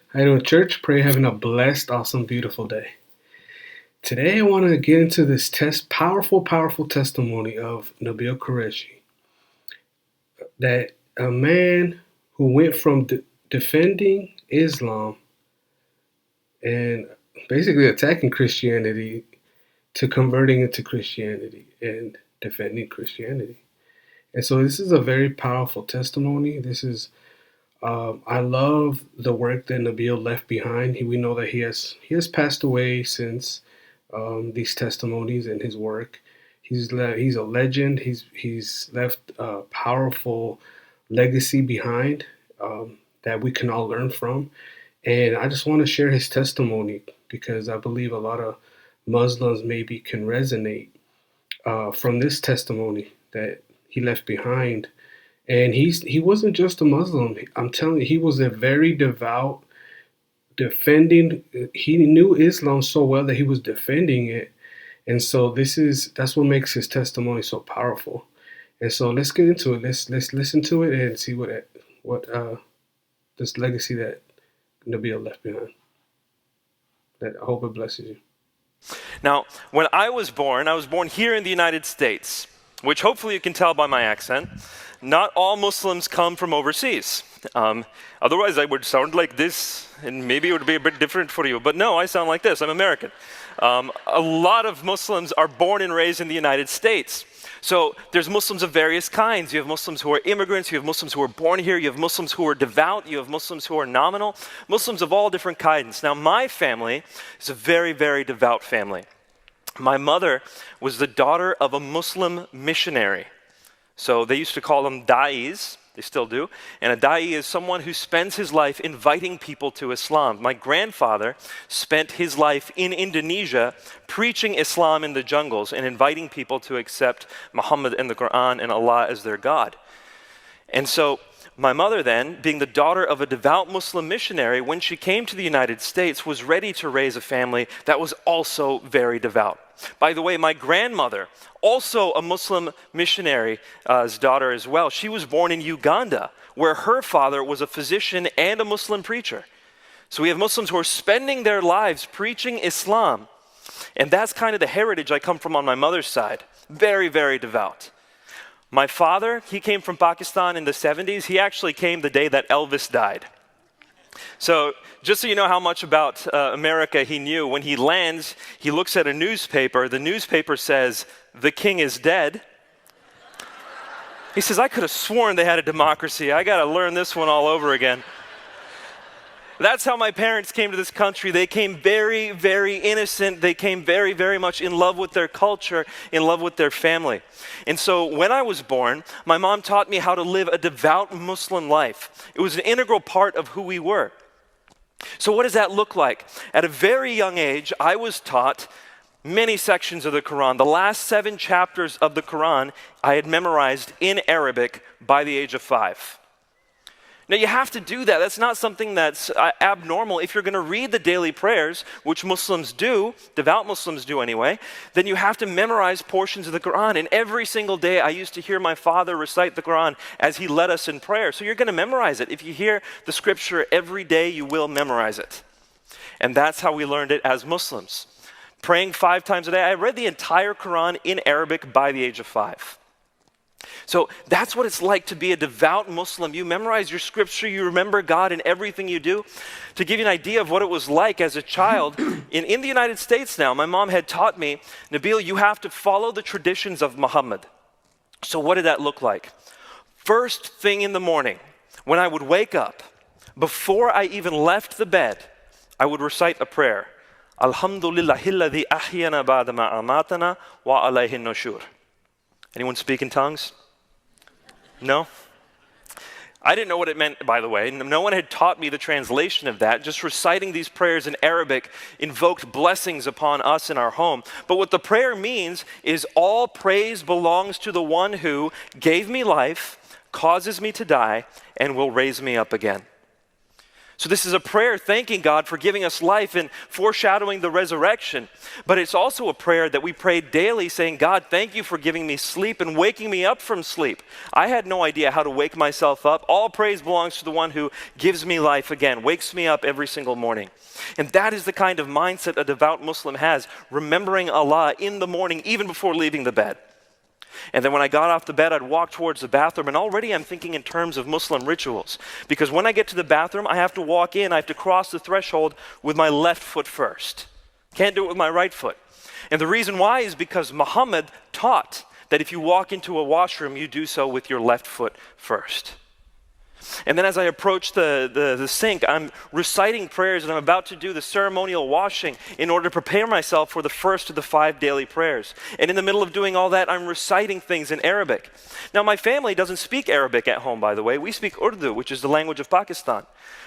How you doing, church? Pray you're having a blessed, awesome, beautiful day. Today, I want to get into this powerful testimony of Nabeel Qureshi, that a man who went from defending Islam and basically attacking Christianity to converting into Christianity and defending Christianity. And so, this is a very powerful testimony. I love the work that Nabeel left behind. We know that he has passed away since these testimonies and his work. He's a legend. He's left a powerful legacy behind that we can all learn from. And I just want to share his testimony because I believe a lot of Muslims maybe can resonate from this testimony that he left behind. And he wasn't just a Muslim. I'm telling you, he was a very devout, defending. He knew Islam so well that he was defending it. And so that's what makes his testimony so powerful. And so let's get into it. Let's listen to it and see what this legacy that Nabeel left behind. That I hope it blesses you. Now, when I was born here in the United States, which hopefully you can tell by my accent. Not all Muslims come from overseas. Otherwise, I would sound like this, and maybe it would be a bit different for you. But no, I sound like this. I'm American. A lot of Muslims are born and raised in the United States. So there's Muslims of various kinds. You have Muslims who are immigrants. You have Muslims who are born here. You have Muslims who are devout. You have Muslims who are nominal. Muslims of all different kinds. Now, my family is a very, very devout family. My mother was the daughter of a Muslim missionary. So they used to call them da'is, they still do. And a da'i is someone who spends his life inviting people to Islam. My grandfather spent his life in Indonesia preaching Islam in the jungles and inviting people to accept Muhammad and the Quran and Allah as their God. And so my mother then, being the daughter of a devout Muslim missionary, when she came to the United States, was ready to raise a family that was also very devout. By the way, my grandmother, also a Muslim missionary's daughter as well, she was born in Uganda, where her father was a physician and a Muslim preacher. So we have Muslims who are spending their lives preaching Islam. And that's kind of the heritage I come from on my mother's side. Very, very devout. My father, he came from Pakistan in the 70s. He actually came the day that Elvis died. So just so you know how much about America he knew, when he lands, he looks at a newspaper. The newspaper says, "The king is dead." He says, "I could have sworn they had a democracy. I got to learn this one all over again." That's how my parents came to this country. They came very, very innocent. They came very, very much in love with their culture, in love with their family. And so when I was born, my mom taught me how to live a devout Muslim life. It was an integral part of who we were. So what does that look like? At a very young age, I was taught many sections of the Quran. The last 7 chapters of the Quran I had memorized in Arabic by the age of 5. Now, you have to do that. That's not something that's abnormal. If you're going to read the daily prayers, which Muslims do, devout Muslims do anyway, then you have to memorize portions of the Quran. And every single day, I used to hear my father recite the Quran as he led us in prayer. So you're going to memorize it. If you hear the scripture every day, you will memorize it. And that's how we learned it as Muslims. Praying 5 times a day. I read the entire Quran in Arabic by the age of 5. So that's what it's like to be a devout Muslim. You memorize your scripture, you remember God in everything you do. To give you an idea of what it was like as a child, in the United States now, my mom had taught me, Nabeel, you have to follow the traditions of Muhammad. So what did that look like? First thing in the morning, when I would wake up, before I even left the bed, I would recite a prayer. Alhamdulillahilladhi ahyana ba'da ma amatana wa alayhi nushur. Anyone speak in tongues? No? I didn't know what it meant, by the way. No one had taught me the translation of that. Just reciting these prayers in Arabic invoked blessings upon us in our home. But what the prayer means is all praise belongs to the one who gave me life, causes me to die, and will raise me up again. So this is a prayer thanking God for giving us life and foreshadowing the resurrection. But it's also a prayer that we pray daily saying, God, thank you for giving me sleep and waking me up from sleep. I had no idea how to wake myself up. All praise belongs to the one who gives me life again, wakes me up every single morning. And that is the kind of mindset a devout Muslim has, remembering Allah in the morning, even before leaving the bed. And then when I got off the bed, I'd walk towards the bathroom, and already I'm thinking in terms of Muslim rituals. Because when I get to the bathroom, I have to walk in, I have to cross the threshold with my left foot first. Can't do it with my right foot. And the reason why is because Muhammad taught that if you walk into a washroom, you do so with your left foot first. And then as I approach the sink, I'm reciting prayers, and I'm about to do the ceremonial washing in order to prepare myself for the first of the 5 daily prayers. And in the middle of doing all that, I'm reciting things in Arabic. Now, my family doesn't speak Arabic at home, by the way. We speak Urdu, which is the language of Pakistan.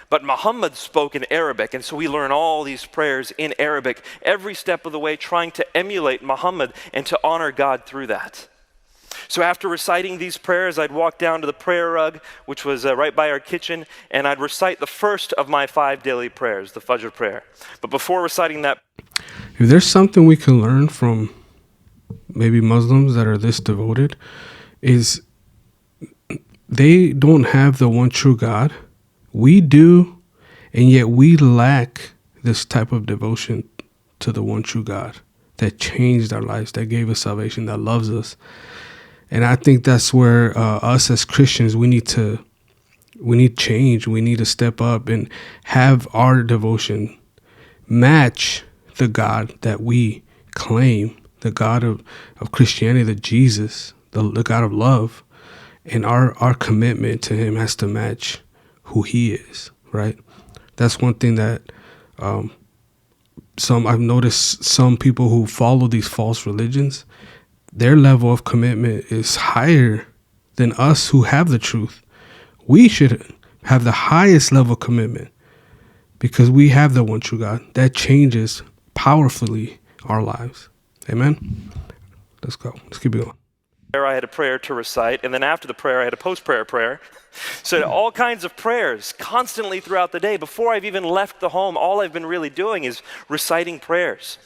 But Muhammad spoke in Arabic, and so we learn all these prayers in Arabic every step of the way, trying to emulate Muhammad and to honor God through that. So after reciting these prayers, I'd walk down to the prayer rug, which was right by our kitchen, and I'd recite the first of my 5 daily prayers, the Fajr prayer. But before reciting that... If there's something we can learn from maybe Muslims that are this devoted, is they don't have the one true God. We do, and yet we lack this type of devotion to the one true God that changed our lives, that gave us salvation, that loves us. And I think that's where us as Christians, we need change. We need to step up and have our devotion match the God that we claim, the God of Christianity, the Jesus, the God of love. And our commitment to him has to match who he is, right? That's one thing that I've noticed some people who follow these false religions, their level of commitment is higher than us who have the truth. We should have the highest level of commitment because we have the one true God. That changes powerfully our lives. Amen? Let's go. Let's keep it going. I had a prayer to recite, and then after the prayer, I had a post-prayer prayer. So all kinds of prayers constantly throughout the day. Before I've even left the home, all I've been really doing is reciting prayers.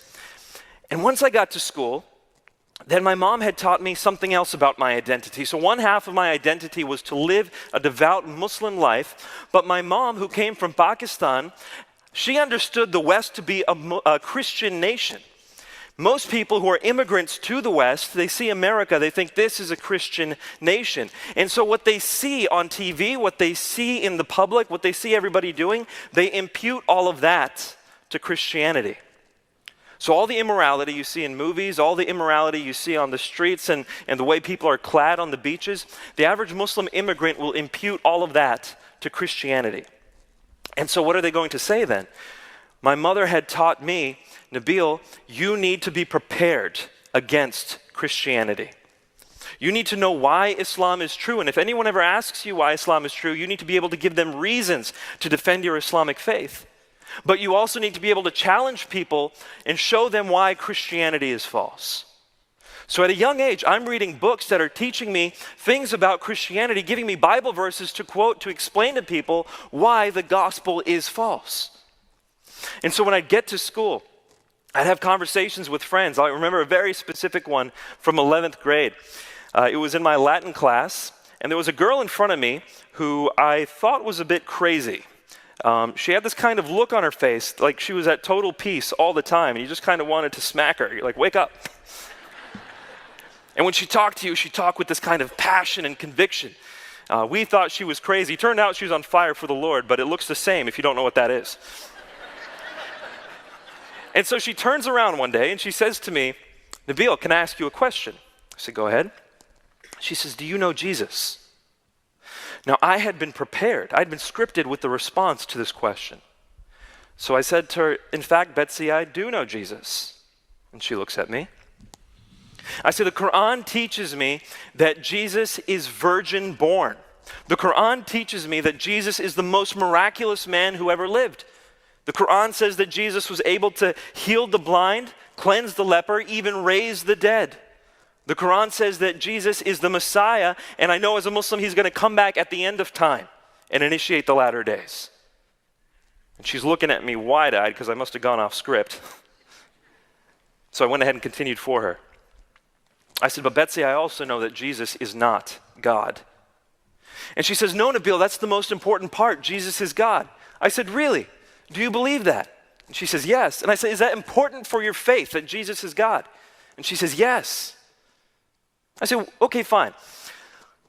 And once I got to school, then my mom had taught me something else about my identity. So one half of my identity was to live a devout Muslim life, but my mom, who came from Pakistan, she understood the West to be a Christian nation. Most people who are immigrants to the West, they see America, they think this is a Christian nation. And so what they see on TV, what they see in the public, what they see everybody doing, they impute all of that to Christianity. So all the immorality you see in movies, all the immorality you see on the streets and the way people are clad on the beaches, the average Muslim immigrant will impute all of that to Christianity. And so what are they going to say then? My mother had taught me, Nabeel, you need to be prepared against Christianity. You need to know why Islam is true. And if anyone ever asks you why Islam is true, you need to be able to give them reasons to defend your Islamic faith. But you also need to be able to challenge people and show them why Christianity is false. So at a young age, I'm reading books that are teaching me things about Christianity, giving me Bible verses to quote, to explain to people why the gospel is false. And so when I'd get to school, I'd have conversations with friends. I remember a very specific one from 11th grade. It was in my Latin class, and there was a girl in front of me who I thought was a bit crazy. She had this kind of look on her face, like she was at total peace all the time, and you just kind of wanted to smack her. You're like, wake up. And when she talked to you, she talked with this kind of passion and conviction. We thought she was crazy. Turned out she was on fire for the Lord, but it looks the same if you don't know what that is. And so she turns around one day and she says to me, Nabeel, can I ask you a question? I said, go ahead. She says, do you know Jesus? Now, I had been prepared. I'd been scripted with the response to this question. So I said to her, in fact, Betsy, I do know Jesus. And she looks at me. I said, the Quran teaches me that Jesus is virgin born. The Quran teaches me that Jesus is the most miraculous man who ever lived. The Quran says that Jesus was able to heal the blind, cleanse the leper, even raise the dead. The Quran says that Jesus is the Messiah, and I know as a Muslim he's going to come back at the end of time and initiate the latter days. And she's looking at me wide-eyed because I must have gone off script. So I went ahead and continued for her. I said, but Betsy, I also know that Jesus is not God. And she says, no, Nabeel, that's the most important part. Jesus is God. I said, really? Do you believe that? And she says, yes. And I said, is that important for your faith that Jesus is God? And she says, yes. I said, okay, fine.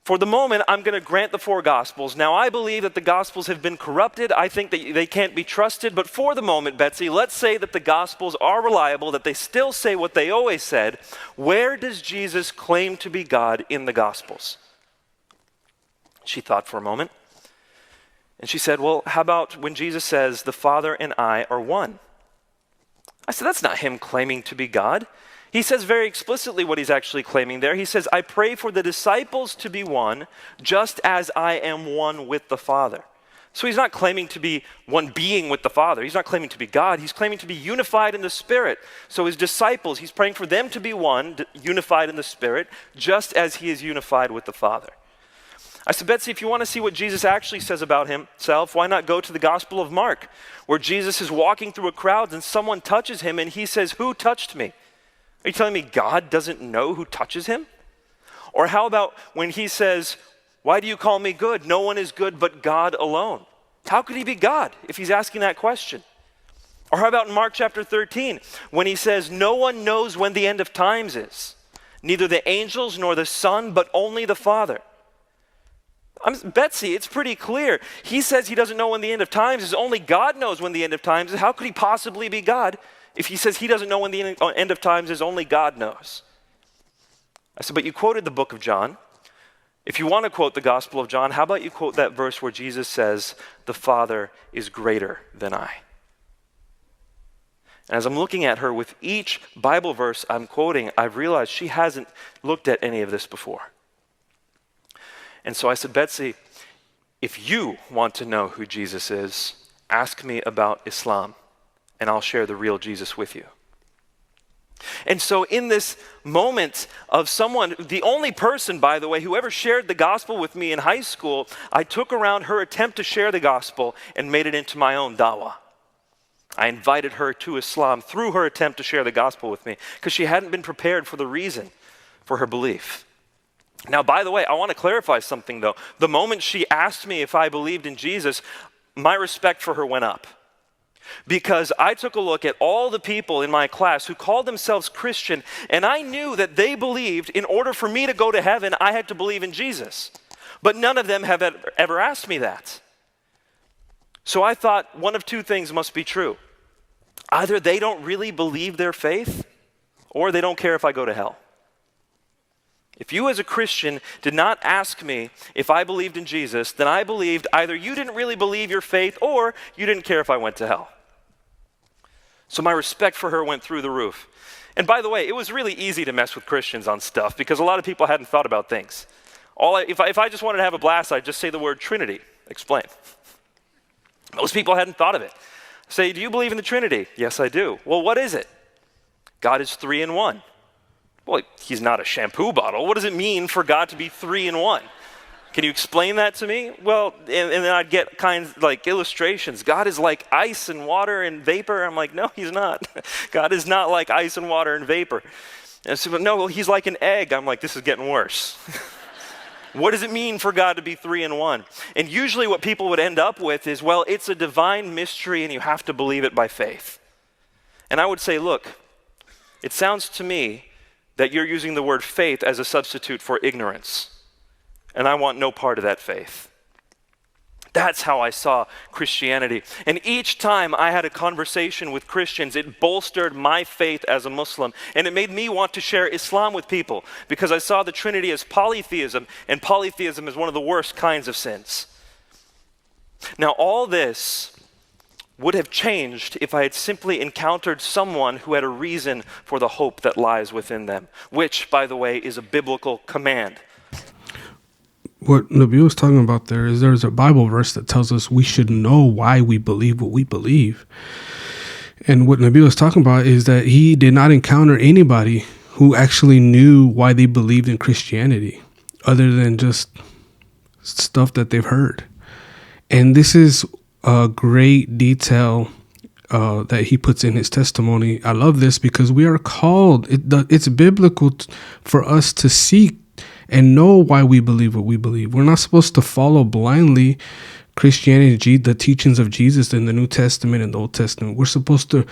For the moment, I'm going to grant the 4 Gospels. Now, I believe that the Gospels have been corrupted. I think that they can't be trusted. But for the moment, Betsy, let's say that the Gospels are reliable, that they still say what they always said. Where does Jesus claim to be God in the Gospels? She thought for a moment. And she said, well, how about when Jesus says, the Father and I are one? I said, that's not him claiming to be God. He says very explicitly what he's actually claiming there. He says, I pray for the disciples to be one, just as I am one with the Father. So he's not claiming to be one being with the Father. He's not claiming to be God. He's claiming to be unified in the Spirit. So his disciples, he's praying for them to be one, unified in the Spirit, just as he is unified with the Father. I said, Betsy, if you want to see what Jesus actually says about himself, why not go to the Gospel of Mark, where Jesus is walking through a crowd and someone touches him and he says, who touched me? Are you telling me God doesn't know who touches him? Or how about when he says, why do you call me good? No one is good but God alone. How could he be God if he's asking that question? Or how about in Mark chapter 13, when he says, no one knows when the end of times is, neither the angels nor the Son, but only the Father. Betsy, it's pretty clear. He says he doesn't know when the end of times is. Only God knows when the end of times is. How could he possibly be God if he says he doesn't know when the end of times is? Only God knows. I said, but you quoted the book of John. If you want to quote the Gospel of John, how about you quote that verse where Jesus says, the Father is greater than I? And as I'm looking at her with each Bible verse I'm quoting, I've realized she hasn't looked at any of this before. And so I said, Betsy, if you want to know who Jesus is, ask me about Islam, and I'll share the real Jesus with you. And so in this moment of someone, the only person, by the way, who ever shared the gospel with me in high school, I took around her attempt to share the gospel and made it into my own dawah. I invited her to Islam through her attempt to share the gospel with me because she hadn't been prepared for the reason for her belief. Now, by the way, I want to clarify something, though. The moment she asked me if I believed in Jesus, my respect for her went up. Because I took a look at all the people in my class who called themselves Christian, and I knew that they believed in order for me to go to heaven, I had to believe in Jesus. But none of them have ever asked me that. So I thought one of two things must be true. Either they don't really believe their faith, or they don't care if I go to hell. If you as a Christian did not ask me if I believed in Jesus, then I believed either you didn't really believe your faith or you didn't care if I went to hell. So my respect for her went through the roof. And by the way, it was really easy to mess with Christians on stuff because a lot of people hadn't thought about things. If I just wanted to have a blast, I'd just say the word Trinity. Explain. Most people hadn't thought of it. Say, do you believe in the Trinity? Yes, I do. Well, what is it? God is 3 in 1. Well, he's not a shampoo bottle. What does it mean for God to be 3 in 1? Can you explain that to me? Well, and then I'd get kinds like illustrations. God is like ice and water and vapor. I'm like, no, he's not. God is not like ice and water and vapor. And so, no, well, he's like an egg. I'm like, this is getting worse. What does it mean for God to be 3 in 1? And usually what people would end up with is, well, it's a divine mystery and you have to believe it by faith. And I would say, look, it sounds to me that you're using the word faith as a substitute for ignorance. And I want no part of that faith. That's how I saw Christianity. And each time I had a conversation with Christians, it bolstered my faith as a Muslim. And it made me want to share Islam with people because I saw the Trinity as polytheism, and polytheism is one of the worst kinds of sins. Now, all this would have changed if I had simply encountered someone who had a reason for the hope that lies within them, which, by the way, is a biblical command. What Nabeel is talking about there's a Bible verse that tells us we should know why we believe what we believe. And what Nabeel is talking about is that he did not encounter anybody who actually knew why they believed in Christianity, other than just stuff that they've heard. And this is great detail that he puts in his testimony. I love this because we are called, it's biblical for us to seek and know why we believe what we believe. We're not supposed to follow blindly Christianity, the teachings of Jesus in the New Testament and the Old Testament. We're supposed to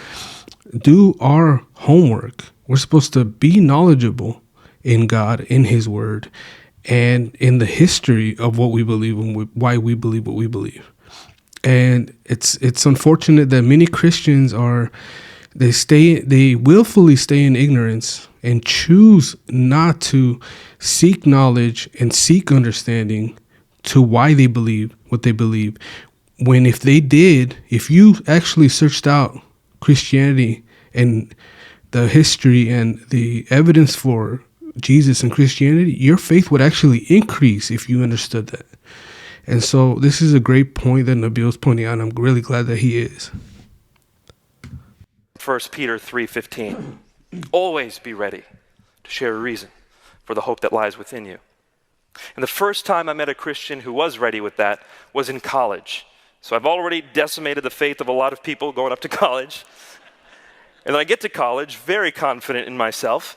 do our homework. We're supposed to be knowledgeable in God, in his word, and in the history of what we believe and why we believe what we believe. And it's unfortunate that many Christians they willfully stay in ignorance and choose not to seek knowledge and seek understanding to why they believe what they believe. When if you actually searched out Christianity and the history and the evidence for Jesus and Christianity, your faith would actually increase if you understood that. And so this is a great point that Nabeel's pointing out, and I'm really glad that he is. 1 Peter 3:15. Always be ready to share a reason for the hope that lies within you. And the first time I met a Christian who was ready with that was in college. So I've already decimated the faith of a lot of people going up to college. And then I get to college, very confident in myself,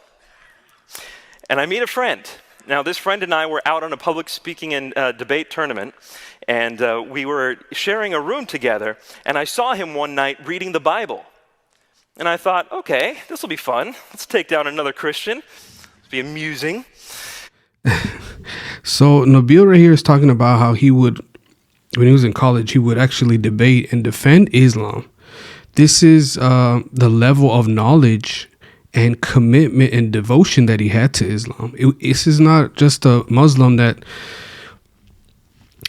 and I meet a friend. Now, this friend and I were out on a public speaking and debate tournament, and we were sharing a room together, and I saw him one night reading the Bible. And I thought, okay, this will be fun. Let's take down another Christian. It'll be amusing. So Nabeel right here is talking about how when he was in college, he would actually debate and defend Islam. This is the level of knowledge and commitment and devotion that he had to Islam. This is not just a Muslim that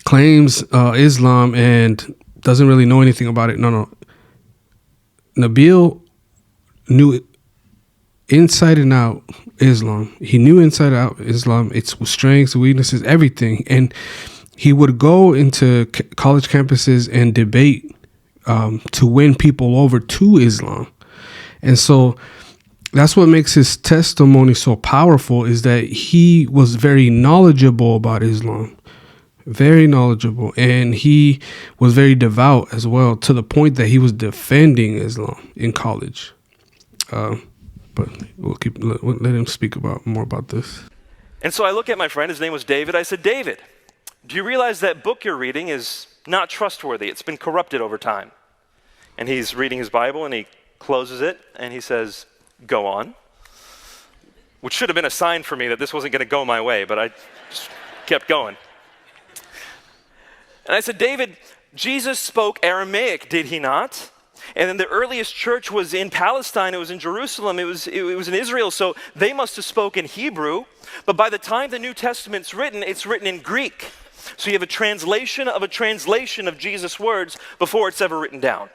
claims Islam and doesn't really know anything about it. No. Nabeel knew inside and out Islam. He knew inside out Islam, its strengths, weaknesses, everything. And he would go into college campuses and debate to win people over to Islam. And so that's what makes his testimony so powerful, is that he was very knowledgeable about Islam, very knowledgeable, and he was very devout as well, to the point that he was defending Islam in college. But let him speak more about this. And so I look at my friend, his name was David. I said, David, do you realize that book you're reading is not trustworthy? It's been corrupted over time. And he's reading his Bible, and he closes it, and he says, go on, which should have been a sign for me that this wasn't going to go my way, but I just kept going. And I said, David, Jesus spoke Aramaic, did he not? And then the earliest church was in Palestine, it was in Jerusalem, it was in Israel, so they must have spoken Hebrew. But by the time the New Testament's written, it's written in Greek. So you have a translation of Jesus' words before it's ever written down.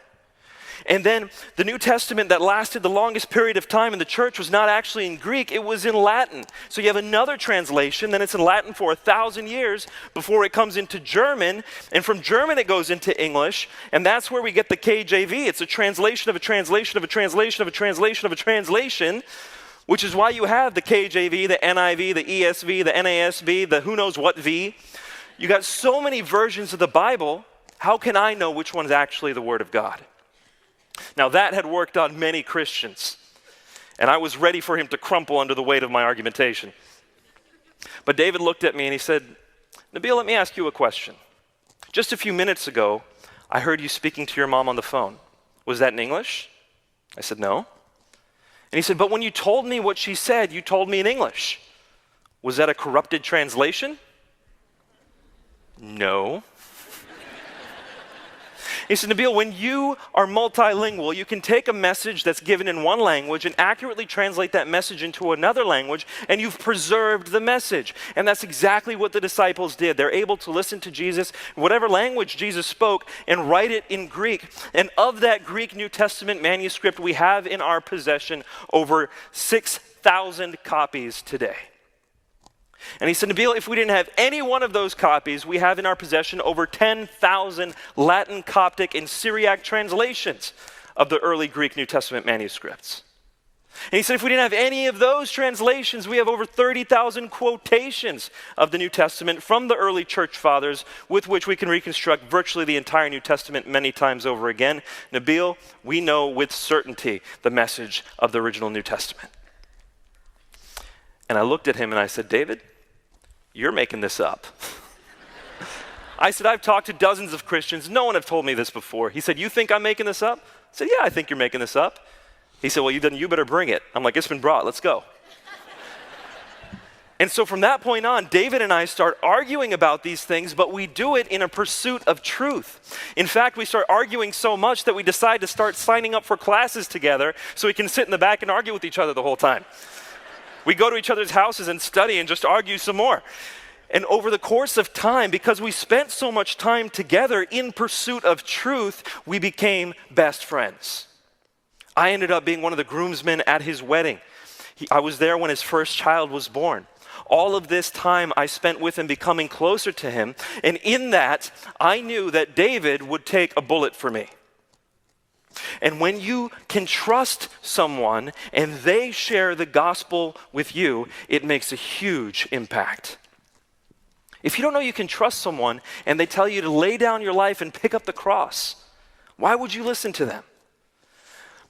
And then the New Testament that lasted the longest period of time in the church was not actually in Greek, it was in Latin. So you have another translation, then it's in Latin for 1,000 years before it comes into German, and from German it goes into English, and that's where we get the KJV. It's a translation of a translation of a translation of a translation of a translation, which is why you have the KJV, the NIV, the ESV, the NASB, the who knows what V. You got so many versions of the Bible, how can I know which one is actually the Word of God? Now that had worked on many Christians, and I was ready for him to crumple under the weight of my argumentation. But David looked at me and he said, Nabeel, let me ask you a question. Just a few minutes ago, I heard you speaking to your mom on the phone. Was that in English? I said, no. And he said, but when you told me what she said, you told me in English. Was that a corrupted translation? No. He said, Nabeel, when you are multilingual, you can take a message that's given in one language and accurately translate that message into another language, and you've preserved the message. And that's exactly what the disciples did. They're able to listen to Jesus, whatever language Jesus spoke, and write it in Greek. And of that Greek New Testament manuscript, we have in our possession over 6,000 copies today. And he said, Nabeel, if we didn't have any one of those copies, we have in our possession over 10,000 Latin, Coptic, and Syriac translations of the early Greek New Testament manuscripts. And he said if we didn't have any of those translations, we have over 30,000 quotations of the New Testament from the early church fathers with which we can reconstruct virtually the entire New Testament many times over again. Nabeel, we know with certainty the message of the original New Testament. And I looked at him and I said, David, you're making this up. I said, I've talked to dozens of Christians. No one have told me this before. He said, you think I'm making this up? I said, yeah, I think you're making this up. He said, well, you better bring it. I'm like, it's been brought. Let's go. And so from that point on, David and I start arguing about these things, but we do it in a pursuit of truth. In fact, we start arguing so much that we decide to start signing up for classes together so we can sit in the back and argue with each other the whole time. We go to each other's houses and study and just argue some more. And over the course of time, because we spent so much time together in pursuit of truth, we became best friends. I ended up being one of the groomsmen at his wedding. I was there when his first child was born. All of this time I spent with him, becoming closer to him. And in that, I knew that David would take a bullet for me. And when you can trust someone and they share the gospel with you, it makes a huge impact. If you don't know you can trust someone and they tell you to lay down your life and pick up the cross, why would you listen to them?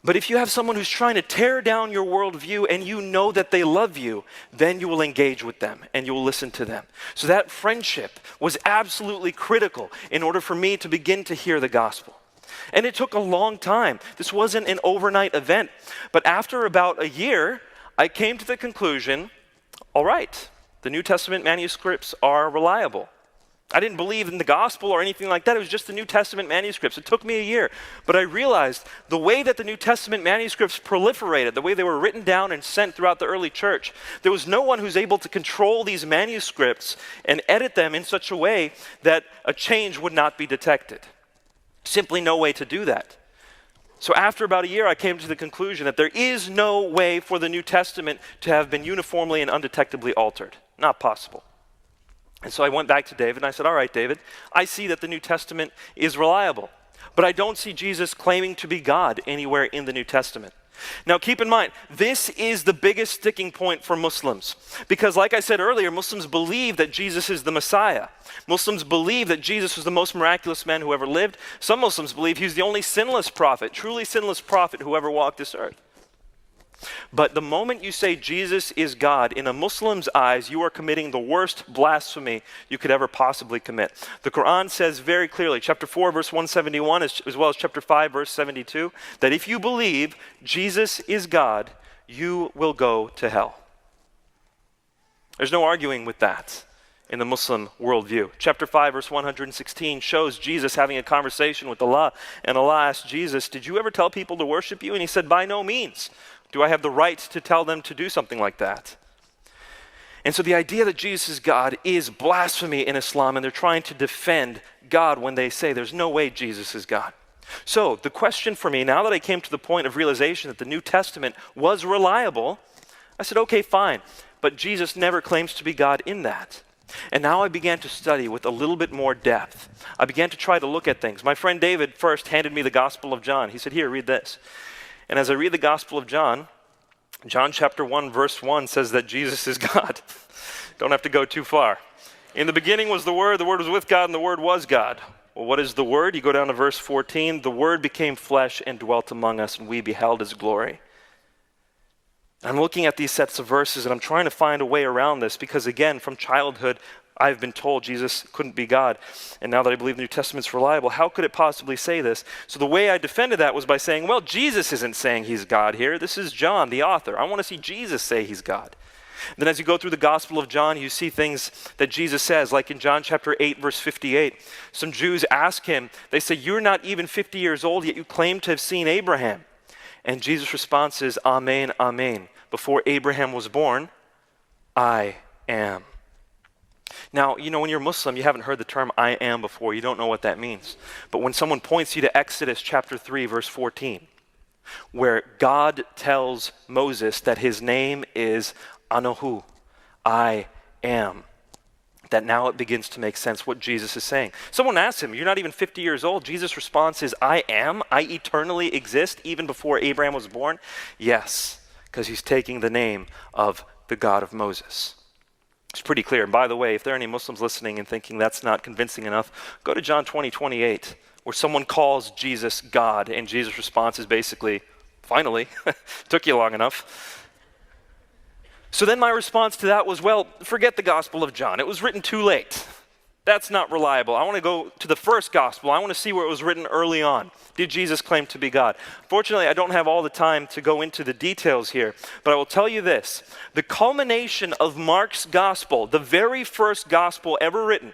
But if you have someone who's trying to tear down your worldview and you know that they love you, then you will engage with them and you will listen to them. So that friendship was absolutely critical in order for me to begin to hear the gospel. And it took a long time. This wasn't an overnight event. But after about a year, I came to the conclusion, all right, the New Testament manuscripts are reliable. I didn't believe in the gospel or anything like that. It was just the New Testament manuscripts. It took me a year. But I realized the way that the New Testament manuscripts proliferated, the way they were written down and sent throughout the early church, there was no one who's able to control these manuscripts and edit them in such a way that a change would not be detected. Simply no way to do that. So after about a year, I came to the conclusion that there is no way for the New Testament to have been uniformly and undetectably altered. Not possible. And so I went back to David and I said, all right, David, I see that the New Testament is reliable, but I don't see Jesus claiming to be God anywhere in the New Testament. Now keep in mind, this is the biggest sticking point for Muslims. Because like I said earlier, Muslims believe that Jesus is the Messiah. Muslims believe that Jesus was the most miraculous man who ever lived. Some Muslims believe he was the only sinless prophet, truly sinless prophet who ever walked this earth. But the moment you say Jesus is God, in a Muslim's eyes, you are committing the worst blasphemy you could ever possibly commit. The Quran says very clearly, chapter 4, verse 171, as well as chapter 5, verse 72, that if you believe Jesus is God, you will go to hell. There's no arguing with that in the Muslim worldview. Chapter 5, verse 116 shows Jesus having a conversation with Allah, and Allah asked Jesus, did you ever tell people to worship you? And he said, by no means. Do I have the right to tell them to do something like that? And so the idea that Jesus is God is blasphemy in Islam, and they're trying to defend God when they say there's no way Jesus is God. So the question for me, now that I came to the point of realization that the New Testament was reliable, I said, okay, fine, but Jesus never claims to be God in that. And now I began to study with a little bit more depth. I began to try to look at things. My friend David first handed me the Gospel of John. He said, here, read this. And as I read the Gospel of John, John chapter 1, verse 1 says that Jesus is God. Don't have to go too far. In the beginning was the Word was with God, and the Word was God. Well, what is the Word? You go down to verse 14. The Word became flesh and dwelt among us, and we beheld His glory. I'm looking at these sets of verses, and I'm trying to find a way around this, because again, from childhood, I've been told Jesus couldn't be God. And now that I believe the New Testament's reliable, how could it possibly say this? So the way I defended that was by saying, well, Jesus isn't saying he's God here. This is John, the author. I want to see Jesus say he's God. Then as you go through the Gospel of John, you see things that Jesus says, like in John chapter 8, verse 58. Some Jews ask him, they say, you're not even 50 years old, yet you claim to have seen Abraham. And Jesus' response is, Amen, Amen. Before Abraham was born, I am. Now, you know, when you're Muslim, you haven't heard the term I am before. You don't know what that means. But when someone points you to Exodus chapter 3, verse 14, where God tells Moses that his name is Anohu, I am, that now it begins to make sense what Jesus is saying. Someone asks him, you're not even 50 years old. Jesus' response is, I am. I eternally exist even before Abraham was born. Yes. because he's taking the name of the God of Moses. It's pretty clear. And by the way, if there are any Muslims listening and thinking that's not convincing enough, go to John 20:28, where someone calls Jesus God, and Jesus' response is basically, finally, took you long enough. So then my response to that was, well, forget the Gospel of John. It was written too late. That's not reliable. I want to go to the first gospel. I want to see where it was written early on. Did Jesus claim to be God? Fortunately, I don't have all the time to go into the details here, but I will tell you this. The culmination of Mark's gospel, the very first gospel ever written,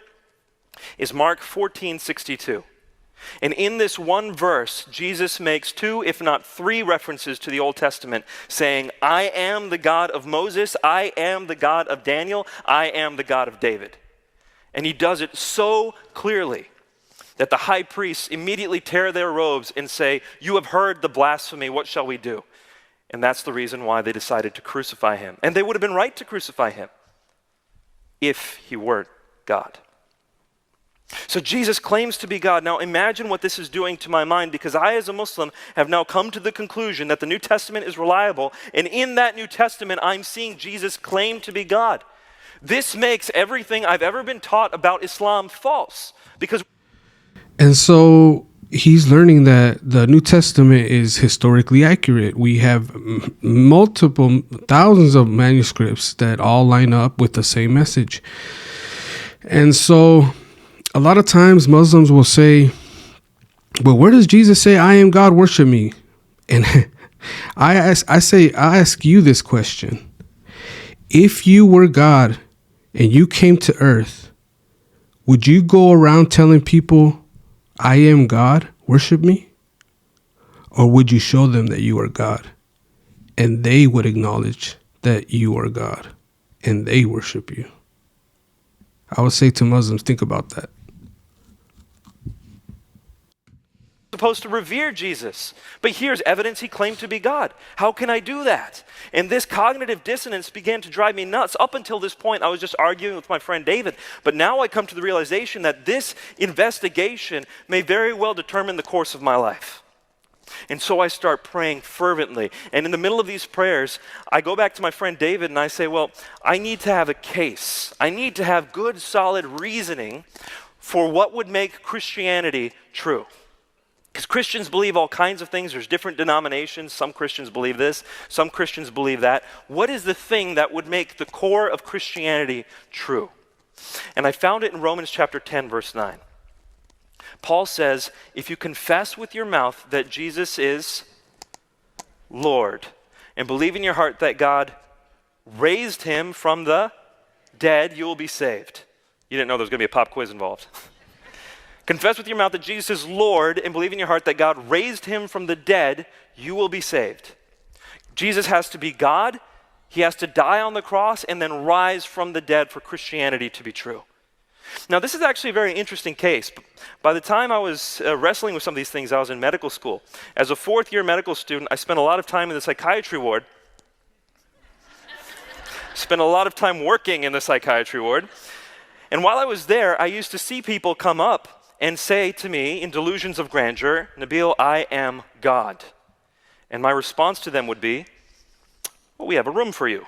is Mark 14:62. And in this one verse, Jesus makes 2, if not 3 references to the Old Testament, saying, I am the God of Moses, I am the God of Daniel, I am the God of David. And he does it so clearly that the high priests immediately tear their robes and say, you have heard the blasphemy, what shall we do? And that's the reason why they decided to crucify him. And they would have been right to crucify him if he were God. So Jesus claims to be God. Now imagine what this is doing to my mind, because I as a Muslim have now come to the conclusion that the New Testament is reliable, and in that New Testament I'm seeing Jesus claim to be God. This makes everything I've ever been taught about Islam false. And so he's learning that the New Testament is historically accurate. We have multiple thousands of manuscripts that all line up with the same message. And so a lot of times Muslims will say, well, where does Jesus say, I am God, worship me? And I ask you this question. If you were God and you came to earth, would you go around telling people, I am God, worship me? Or would you show them that you are God and they would acknowledge that you are God and they worship you? I would say to Muslims, think about that. Supposed to revere Jesus, but here's evidence he claimed to be God. How can I do that? And this cognitive dissonance began to drive me nuts. Up until this point, I was just arguing with my friend David, but now I come to the realization that this investigation may very well determine the course of my life. And so I start praying fervently, and in the middle of these prayers, I go back to my friend David and I say, well, I need to have a case. I need to have good, solid reasoning for what would make Christianity true. Because Christians believe all kinds of things. There's different denominations. Some Christians believe this. Some Christians believe that. What is the thing that would make the core of Christianity true? And I found it in Romans chapter 10, verse 9. Paul says, if you confess with your mouth that Jesus is Lord and believe in your heart that God raised him from the dead, you will be saved. You didn't know there was going to be a pop quiz involved. Confess with your mouth that Jesus is Lord and believe in your heart that God raised him from the dead, you will be saved. Jesus has to be God, he has to die on the cross and then rise from the dead for Christianity to be true. Now this is actually a very interesting case. By the time I was wrestling with some of these things, I was in medical school. As a 4th-year medical student, I spent a lot of time in the psychiatry ward. Spent a lot of time working in the psychiatry ward. And while I was there, I used to see people come up and say to me in delusions of grandeur, Nabeel, I am God. And my response to them would be, well, we have a room for you.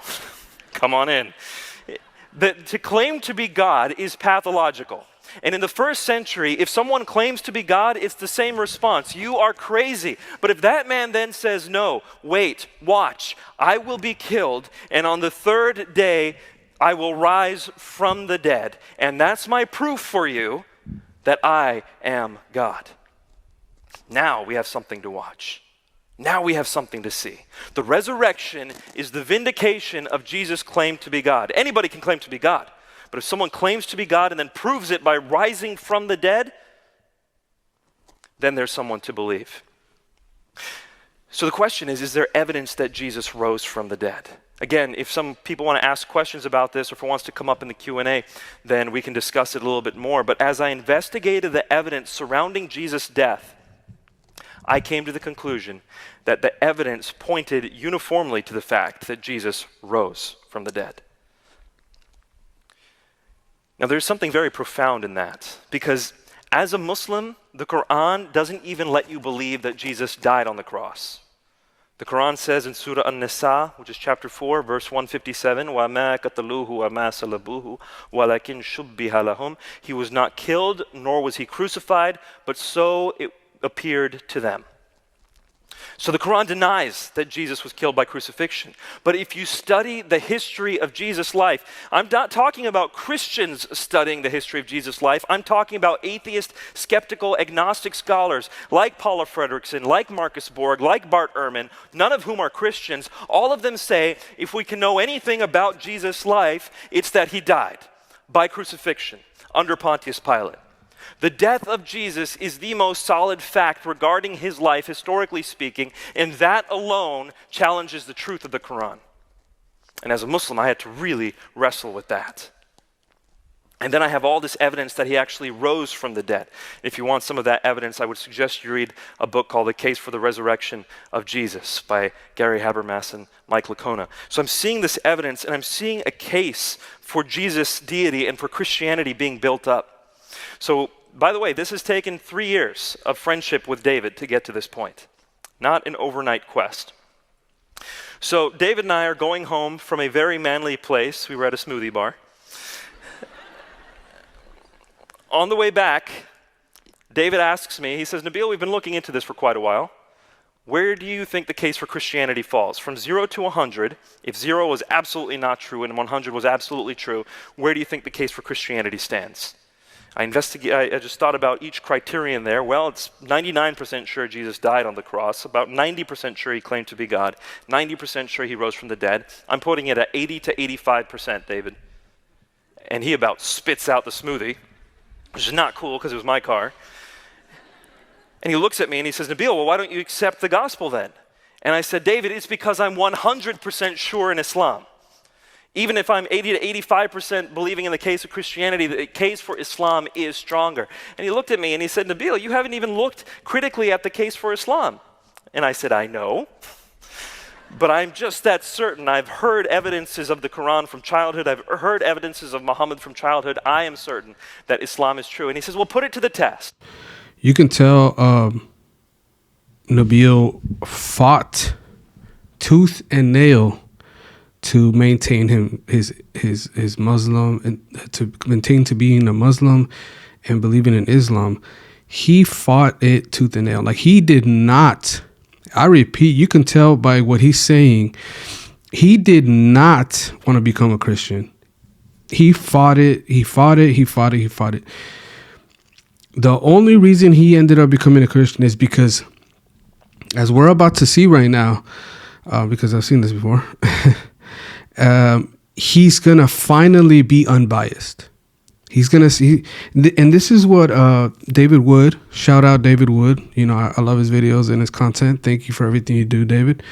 Come on in. To claim to be God is pathological. And in the first century, if someone claims to be God, it's the same response. You are crazy. But if that man then says, no, wait, watch, I will be killed, and on the 3rd day, I will rise from the dead. And that's my proof for you that I am God. Now we have something to watch. Now we have something to see. The resurrection is the vindication of Jesus' claim to be God. Anybody can claim to be God, but if someone claims to be God and then proves it by rising from the dead, then there's someone to believe. So the question is there evidence that Jesus rose from the dead? Again, if some people want to ask questions about this or if it wants to come up in the Q&A, then we can discuss it a little bit more. But as I investigated the evidence surrounding Jesus' death, I came to the conclusion that the evidence pointed uniformly to the fact that Jesus rose from the dead. Now, there's something very profound in that, because as a Muslim, the Quran doesn't even let you believe that Jesus died on the cross. The Quran says in Surah An-Nisa, which is chapter 4, verse 157, وَمَا قَتَلُوهُ وَمَا صَلَبُوهُ وَلَكِنْ شُبِّهَ لَهُمْ. He was not killed, nor was he crucified, but so it appeared to them. So the Quran denies that Jesus was killed by crucifixion. But if you study the history of Jesus' life, I'm not talking about Christians studying the history of Jesus' life. I'm talking about atheist, skeptical, agnostic scholars like Paula Fredrickson, like Marcus Borg, like Bart Ehrman, none of whom are Christians. All of them say if we can know anything about Jesus' life, it's that he died by crucifixion under Pontius Pilate. The death of Jesus is the most solid fact regarding his life, historically speaking, and that alone challenges the truth of the Quran. And as a Muslim, I had to really wrestle with that. And then I have all this evidence that he actually rose from the dead. If you want some of that evidence, I would suggest you read a book called The Case for the Resurrection of Jesus by Gary Habermas and Mike Licona. So I'm seeing this evidence, and I'm seeing a case for Jesus' deity and for Christianity being built up. So, by the way, this has taken 3 years of friendship with David to get to this point, not an overnight quest. So David and I are going home from a very manly place. We were at a smoothie bar. On the way back, David asks me, he says, Nabeel, we've been looking into this for quite a while. Where do you think the case for Christianity falls? From 0 to 100, if 0 was absolutely not true and 100 was absolutely true, where do you think the case for Christianity stands? I just thought about each criterion there. Well, it's 99% sure Jesus died on the cross, about 90% sure he claimed to be God, 90% sure he rose from the dead. I'm putting it at 80 to 85%, David. And he about spits out the smoothie, which is not cool because it was my car. And he looks at me and he says, Nabeel, well, why don't you accept the gospel then? And I said, David, it's because I'm 100% sure in Islam. Even if I'm 80 to 85% believing in the case of Christianity, the case for Islam is stronger. And he looked at me and he said, Nabeel, you haven't even looked critically at the case for Islam. And I said, I know, but I'm just that certain. I've heard evidences of the Quran from childhood. I've heard evidences of Muhammad from childhood. I am certain that Islam is true. And he says, well, put it to the test. You can tell Nabeel fought tooth and nail to maintain his Muslim and to maintain to being a Muslim and believing in Islam. He fought it tooth and nail. Like, he did not, I repeat, you can tell by what he's saying, he did not want to become a Christian. He fought it. The only reason he ended up becoming a Christian is because, as we're about to see right now, because I've seen this before, he's going to finally be unbiased. He's going to see, and this is what David Wood, shout out David Wood. You know, I love his videos and his content. Thank you for everything you do, David.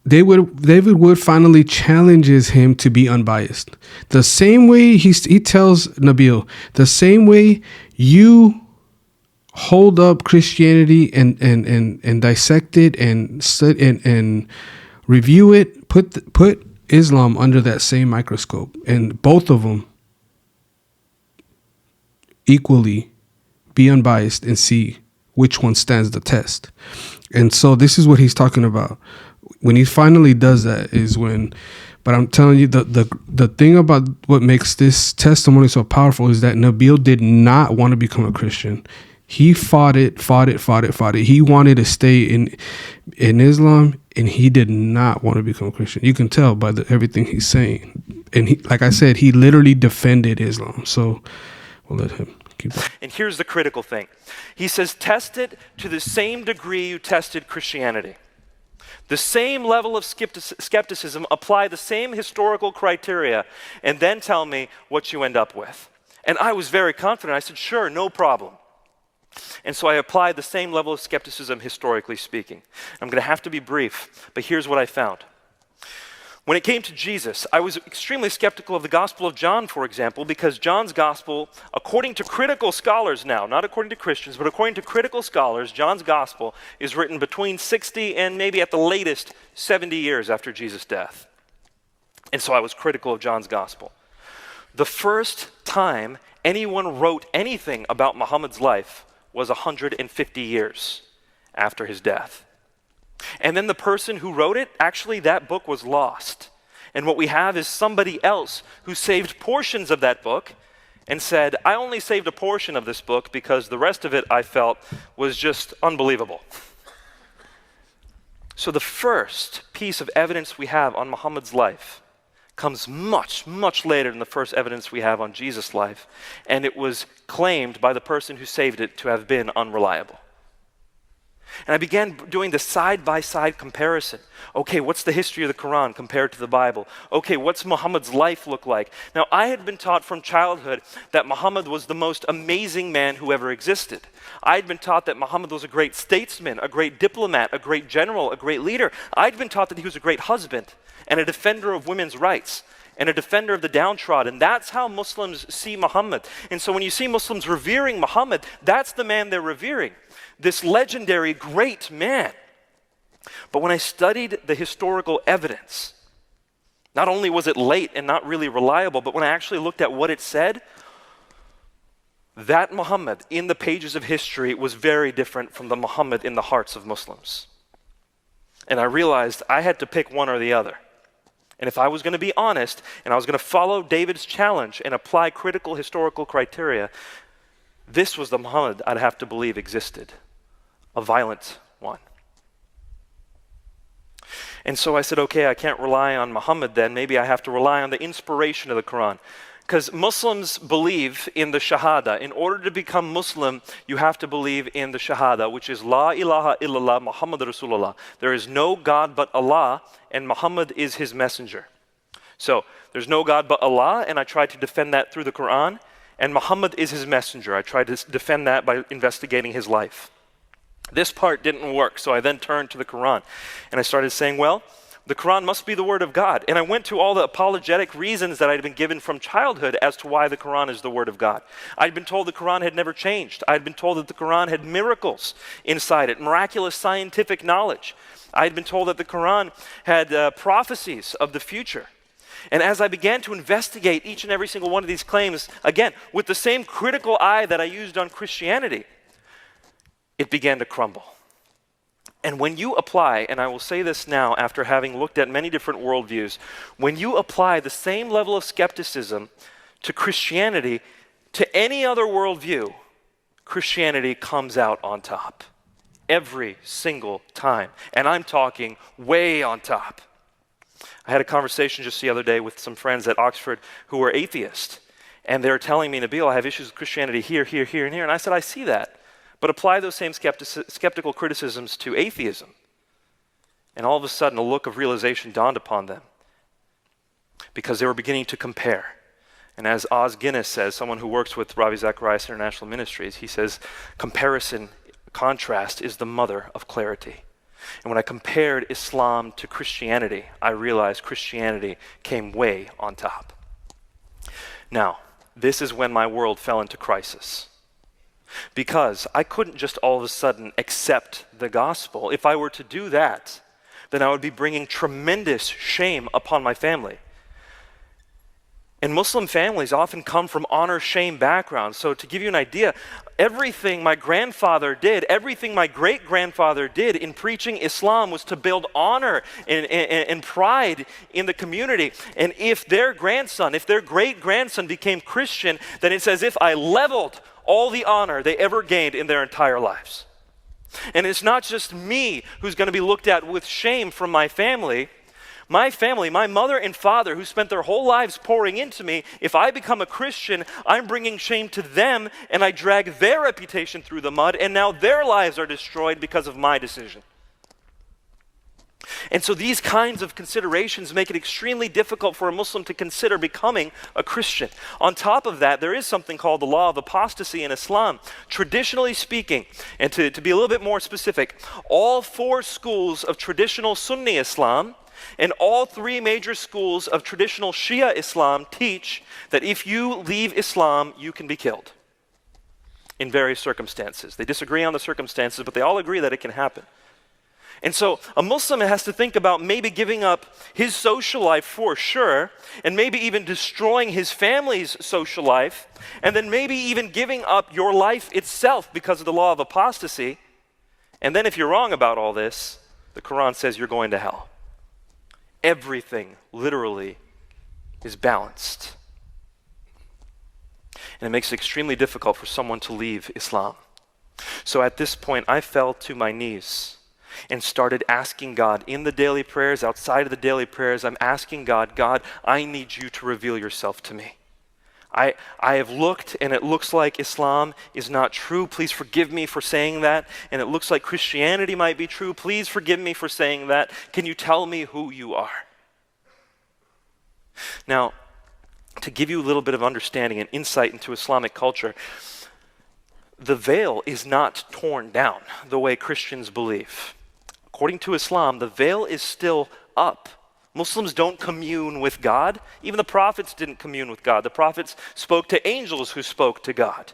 David Wood finally challenges him to be unbiased. The same way he tells Nabeel, the same way you hold up Christianity and dissect it and review it, put Islam under that same microscope, and both of them equally be unbiased and see which one stands the test. And so this is what he's talking about. When he finally does that is when, but I'm telling you, the thing about what makes this testimony so powerful is that Nabeel did not want to become a Christian. He fought it. He wanted to stay in Islam, and he did not want to become a Christian. You can tell by everything he's saying. And he, like I said, he literally defended Islam. So we'll let him keep going. And here's the critical thing. He says, test it to the same degree you tested Christianity. The same level of skepticism, apply the same historical criteria, and then tell me what you end up with. And I was very confident. I said, sure, no problem. And so I applied the same level of skepticism, historically speaking. I'm going to have to be brief, but here's what I found. When it came to Jesus, I was extremely skeptical of the Gospel of John, for example, because John's Gospel, according to critical scholars now, not according to Christians, but according to critical scholars, John's Gospel is written between 60 and maybe at the latest 70 years after Jesus' death. And so I was critical of John's Gospel. The first time anyone wrote anything about Muhammad's life was 150 years after his death. And then the person who wrote it, actually that book was lost. And what we have is somebody else who saved portions of that book and said, I only saved a portion of this book because the rest of it I felt was just unbelievable. So the first piece of evidence we have on Muhammad's life comes much, much later than the first evidence we have on Jesus' life, and it was claimed by the person who saved it to have been unreliable. And I began doing the side-by-side comparison. Okay, what's the history of the Quran compared to the Bible? Okay, what's Muhammad's life look like? Now, I had been taught from childhood that Muhammad was the most amazing man who ever existed. I had been taught that Muhammad was a great statesman, a great diplomat, a great general, a great leader. I'd been taught that he was a great husband and a defender of women's rights and a defender of the downtrodden. That's how Muslims see Muhammad. And so when you see Muslims revering Muhammad, that's the man they're revering, this legendary great man. But when I studied the historical evidence, not only was it late and not really reliable, but when I actually looked at what it said, that Muhammad in the pages of history was very different from the Muhammad in the hearts of Muslims. And I realized I had to pick one or the other. And if I was going to be honest, and I was going to follow David's challenge and apply critical historical criteria, this was the Muhammad I'd have to believe existed, a violent one. And so I said, okay, I can't rely on Muhammad then. Maybe I have to rely on the inspiration of the Quran. Because Muslims believe in the Shahada. In order to become Muslim, you have to believe in the Shahada, which is La ilaha illallah Muhammad Rasulullah. There is no God but Allah, and Muhammad is his messenger. So, there's no God but Allah, and I tried to defend that through the Quran, and Muhammad is his messenger. I tried to defend that by investigating his life. This part didn't work, so I then turned to the Quran, and I started saying, well, the Quran must be the word of God. And I went to all the apologetic reasons that I'd been given from childhood as to why the Quran is the word of God. I'd been told the Quran had never changed. I'd been told that the Quran had miracles inside it, miraculous scientific knowledge. I'd been told that the Quran had prophecies of the future. And as I began to investigate each and every single one of these claims, again, with the same critical eye that I used on Christianity, it began to crumble. And when you apply, and I will say this now after having looked at many different worldviews, when you apply the same level of skepticism to Christianity, to any other worldview, Christianity comes out on top. Every single time. And I'm talking way on top. I had a conversation just the other day with some friends at Oxford who were atheists. And they were telling me, Nabeel, I have issues with Christianity here, here, here, and here. And I said, I see that. But apply those same skeptical criticisms to atheism. And all of a sudden, a look of realization dawned upon them. Because they were beginning to compare. And as Oz Guinness says, someone who works with Ravi Zacharias International Ministries, he says, comparison, contrast is the mother of clarity. And when I compared Islam to Christianity, I realized Christianity came way on top. Now, this is when my world fell into crisis. Because I couldn't just all of a sudden accept the gospel. If I were to do that, then I would be bringing tremendous shame upon my family. And Muslim families often come from honor-shame backgrounds. So to give you an idea, everything my grandfather did, everything my great-grandfather did in preaching Islam was to build honor and pride in the community. And if their grandson, if their great-grandson became Christian, then it's as if I leveled all the honor they ever gained in their entire lives. And it's not just me who's going to be looked at with shame from my family. My family, my mother and father, who spent their whole lives pouring into me, if I become a Christian, I'm bringing shame to them, and I drag their reputation through the mud, and now their lives are destroyed because of my decision. And so these kinds of considerations make it extremely difficult for a Muslim to consider becoming a Christian. On top of that, there is something called the law of apostasy in Islam. Traditionally speaking, and to be a little bit more specific, all 4 schools of traditional Sunni Islam and all 3 major schools of traditional Shia Islam teach that if you leave Islam, you can be killed in various circumstances. They disagree on the circumstances, but they all agree that it can happen. And so a Muslim has to think about maybe giving up his social life for sure, and maybe even destroying his family's social life, and then maybe even giving up your life itself because of the law of apostasy. And then if you're wrong about all this, the Quran says you're going to hell. Everything, literally, is balanced. And it makes it extremely difficult for someone to leave Islam. So at this point, I fell to my knees and started asking God in the daily prayers, outside of the daily prayers, I'm asking God, God, I need you to reveal yourself to me. I have looked and it looks like Islam is not true. Please forgive me for saying that. And it looks like Christianity might be true. Please forgive me for saying that. Can you tell me who you are? Now, to give you a little bit of understanding and insight into Islamic culture, the veil is not torn down the way Christians believe. According to Islam, the veil is still up. Muslims don't commune with God. Even the prophets didn't commune with God. The prophets spoke to angels who spoke to God.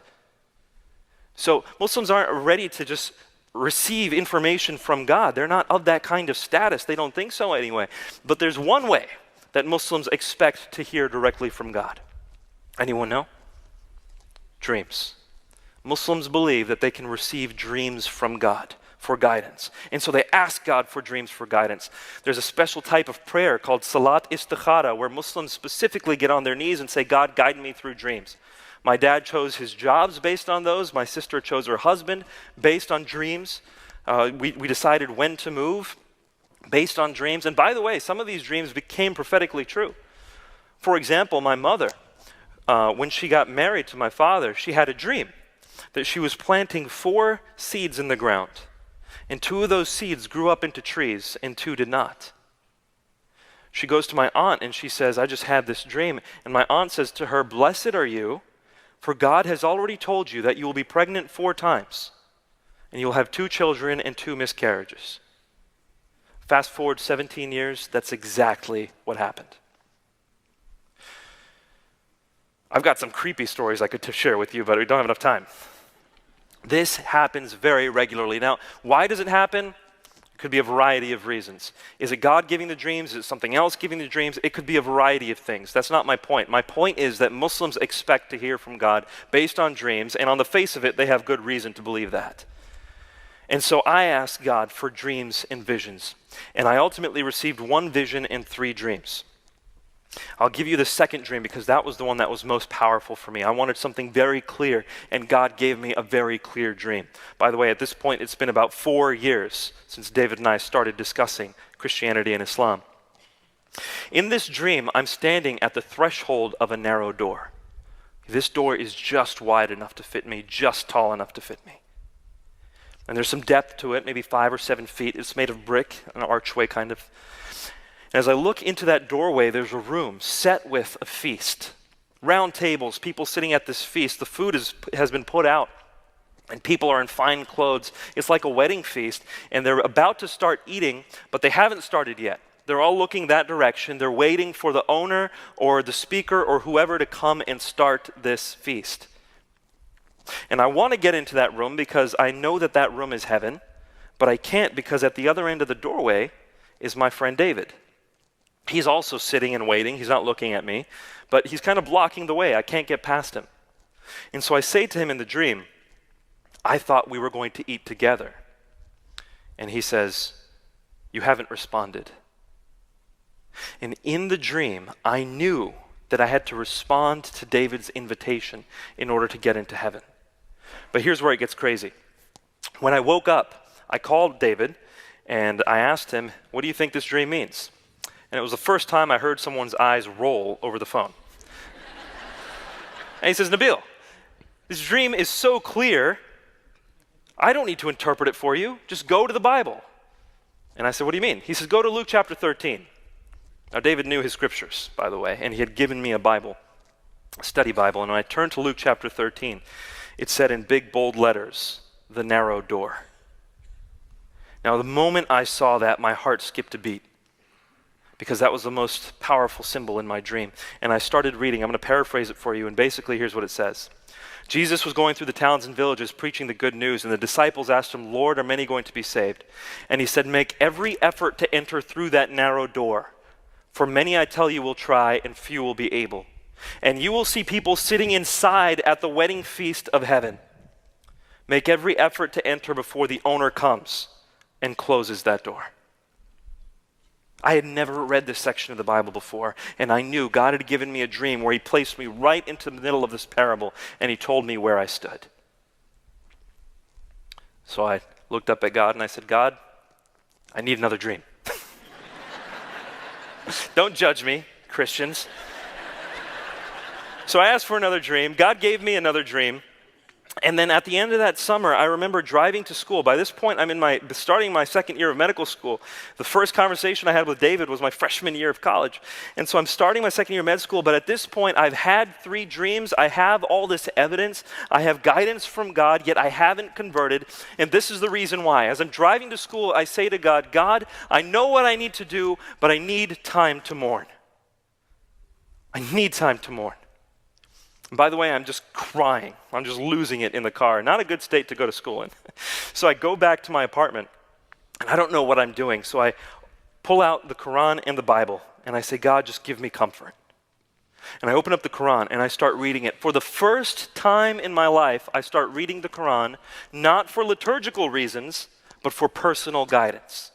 So Muslims aren't ready to just receive information from God. They're not of that kind of status. They don't think so anyway. But there's one way that Muslims expect to hear directly from God. Anyone know? Dreams. Muslims believe that they can receive dreams from God for guidance. And so they ask God for dreams for guidance. There's a special type of prayer called Salat Istikhara, where Muslims specifically get on their knees and say, God, guide me through dreams. My dad chose his jobs based on those. My sister chose her husband based on dreams. We decided when to move based on dreams. And by the way, some of these dreams became prophetically true. For example, my mother, when she got married to my father, she had a dream that she was planting 4 seeds in the ground. And 2 of those seeds grew up into trees and 2 did not. She goes to my aunt and she says, I just had this dream. And my aunt says to her, blessed are you, for God has already told you that you will be pregnant 4 times. And you'll have 2 children and 2 miscarriages. Fast forward 17 years, that's exactly what happened. I've got some creepy stories I could share with you, but we don't have enough time. This happens very regularly. Now, why does it happen? It could be a variety of reasons. Is it God giving the dreams? Is it something else giving the dreams? It could be a variety of things. That's not my point. My point is that Muslims expect to hear from God based on dreams, and on the face of it, they have good reason to believe that. And so I asked God for dreams and visions, and I ultimately received 1 vision and 3 dreams. I'll give you the second dream because that was the one that was most powerful for me. I wanted something very clear, and God gave me a very clear dream. By the way, at this point, it's been about 4 years since David and I started discussing Christianity and Islam. In this dream, I'm standing at the threshold of a narrow door. This door is just wide enough to fit me, just tall enough to fit me. And there's some depth to it, maybe 5 or 7 feet. It's made of brick, an archway kind of. As I look into that doorway, there's a room set with a feast. Round tables, people sitting at this feast. The food has been put out, and people are in fine clothes. It's like a wedding feast, and they're about to start eating, but they haven't started yet. They're all looking that direction. They're waiting for the owner or the speaker or whoever to come and start this feast. And I want to get into that room because I know that that room is heaven, but I can't because at the other end of the doorway is my friend David. He's also sitting and waiting. He's not looking at me, but he's kind of blocking the way. I can't get past him. And so I say to him in the dream, I thought we were going to eat together. And he says, you haven't responded. And in the dream, I knew that I had to respond to David's invitation in order to get into heaven. But here's where it gets crazy. When I woke up, I called David and I asked him, what do you think this dream means? And it was the first time I heard someone's eyes roll over the phone. And he says, Nabeel, this dream is so clear, I don't need to interpret it for you. Just go to the Bible. And I said, what do you mean? He says, go to Luke chapter 13. Now, David knew his scriptures, by the way, and he had given me a Bible, a study Bible. And when I turned to Luke chapter 13, it said in big, bold letters, the narrow door. Now, the moment I saw that, my heart skipped a beat, because that was the most powerful symbol in my dream. And I started reading. I'm going to paraphrase it for you, and basically here's what it says. Jesus was going through the towns and villages preaching the good news, and the disciples asked him, Lord, are many going to be saved? And he said, make every effort to enter through that narrow door. For many, I tell you, will try, and few will be able. And you will see people sitting inside at the wedding feast of heaven. Make every effort to enter before the owner comes and closes that door. I had never read this section of the Bible before, and I knew God had given me a dream where he placed me right into the middle of this parable, and he told me where I stood. So I looked up at God and I said, God, I need another dream. Don't judge me, Christians. So I asked for another dream. God gave me another dream. And then at the end of that summer, I remember driving to school. By this point, I'm starting my second year of medical school. The first conversation I had with David was my freshman year of college. And so I'm starting my second year of med school, but at this point, I've had 3 dreams. I have all this evidence. I have guidance from God, yet I haven't converted. And this is the reason why. As I'm driving to school, I say to God, God, I know what I need to do, but I need time to mourn. I need time to mourn. And by the way, I'm just crying. I'm just losing it in the car. Not a good state to go to school in. So I go back to my apartment, and I don't know what I'm doing. So I pull out the Quran and the Bible, and I say, God, just give me comfort. And I open up the Quran, and I start reading it. For the first time in my life, I start reading the Quran, not for liturgical reasons, but for personal guidance.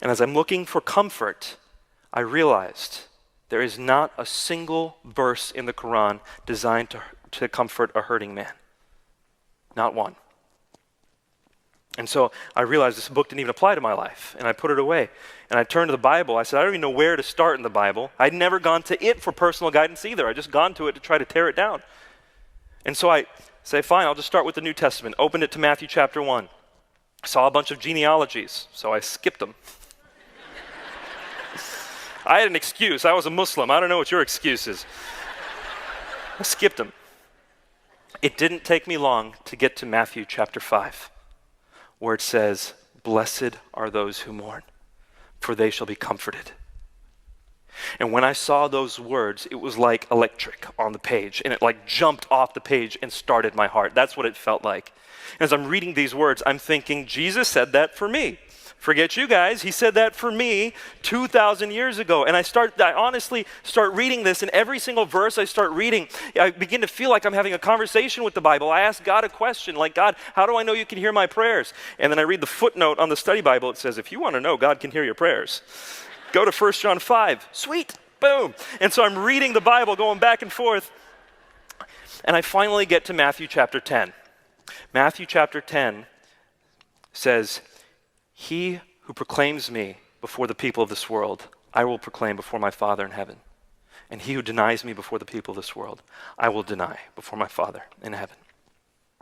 And as I'm looking for comfort, I realized there is not a single verse in the Quran designed to comfort a hurting man. Not one. And so I realized this book didn't even apply to my life, and I put it away. And I turned to the Bible. I said, I don't even know where to start in the Bible. I'd never gone to it for personal guidance either. I'd just gone to it to try to tear it down. And so I say, fine, I'll just start with the New Testament. Opened it to Matthew chapter 1. Saw a bunch of genealogies, so I skipped them. I had an excuse. I was a Muslim. I don't know what your excuse is. I skipped them. It didn't take me long to get to Matthew chapter 5, where it says, blessed are those who mourn, for they shall be comforted. And when I saw those words, it was like electric on the page, and it like jumped off the page and started my heart. That's what it felt like. As I'm reading these words, I'm thinking, Jesus said that for me. Forget you guys, he said that for me 2,000 years ago. And I honestly start reading this, and every single verse I start reading, I begin to feel like I'm having a conversation with the Bible. I ask God a question, like, God, how do I know you can hear my prayers? And then I read the footnote on the study Bible. It says, if you want to know God can hear your prayers, go to 1 John 5. Sweet, boom. And so I'm reading the Bible, going back and forth, and I finally get to Matthew chapter 10. Matthew chapter 10 says, he who proclaims me before the people of this world, I will proclaim before my Father in heaven. And he who denies me before the people of this world, I will deny before my Father in heaven.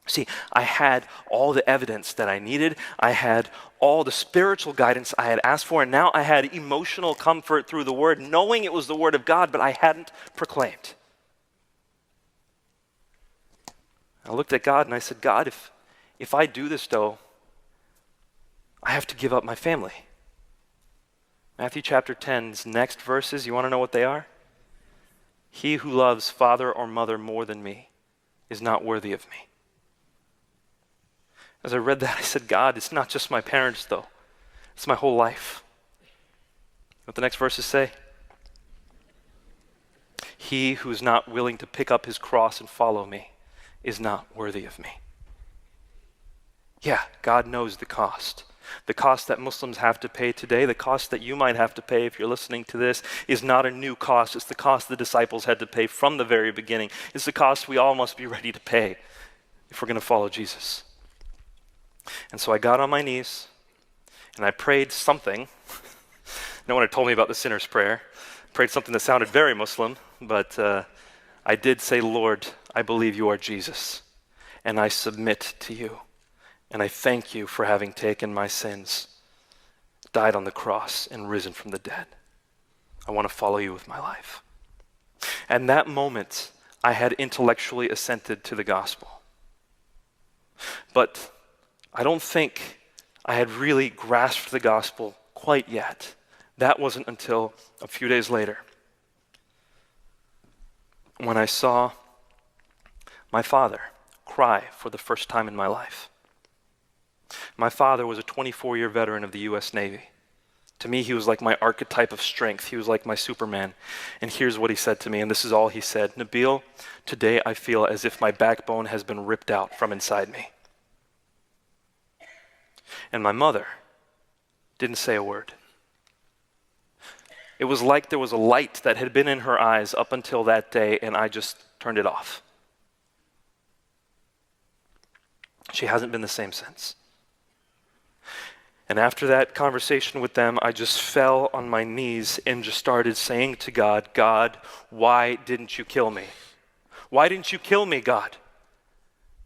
See, I had all the evidence that I needed. I had all the spiritual guidance I had asked for, and now I had emotional comfort through the Word, knowing it was the Word of God, but I hadn't proclaimed. I looked at God and I said, God, if I do this though, I have to give up my family. Matthew chapter 10's next verses, you want to know what they are? He who loves father or mother more than me is not worthy of me. As I read that, I said, God, it's not just my parents though. It's my whole life. What the next verses say? He who is not willing to pick up his cross and follow me is not worthy of me. Yeah, God knows the cost. The cost that Muslims have to pay today, the cost that you might have to pay if you're listening to this, is not a new cost. It's the cost the disciples had to pay from the very beginning. It's the cost we all must be ready to pay if we're going to follow Jesus. And so I got on my knees and I prayed something. No one had told me about the sinner's prayer. I prayed something that sounded very Muslim, but I did say, Lord, I believe you are Jesus, and I submit to you. And I thank you for having taken my sins, died on the cross, and risen from the dead. I want to follow you with my life. And that moment, I had intellectually assented to the gospel. But I don't think I had really grasped the gospel quite yet. That wasn't until a few days later, when I saw my father cry for the first time in my life. My father was a 24-year veteran of the U.S. Navy. To me, he was like my archetype of strength. He was like my Superman. And here's what he said to me, and this is all he said. Nabeel, today I feel as if my backbone has been ripped out from inside me. And my mother didn't say a word. It was like there was a light that had been in her eyes up until that day, and I just turned it off. She hasn't been the same since. And after that conversation with them, I just fell on my knees and just started saying to God, God, why didn't you kill me? Why didn't you kill me, God?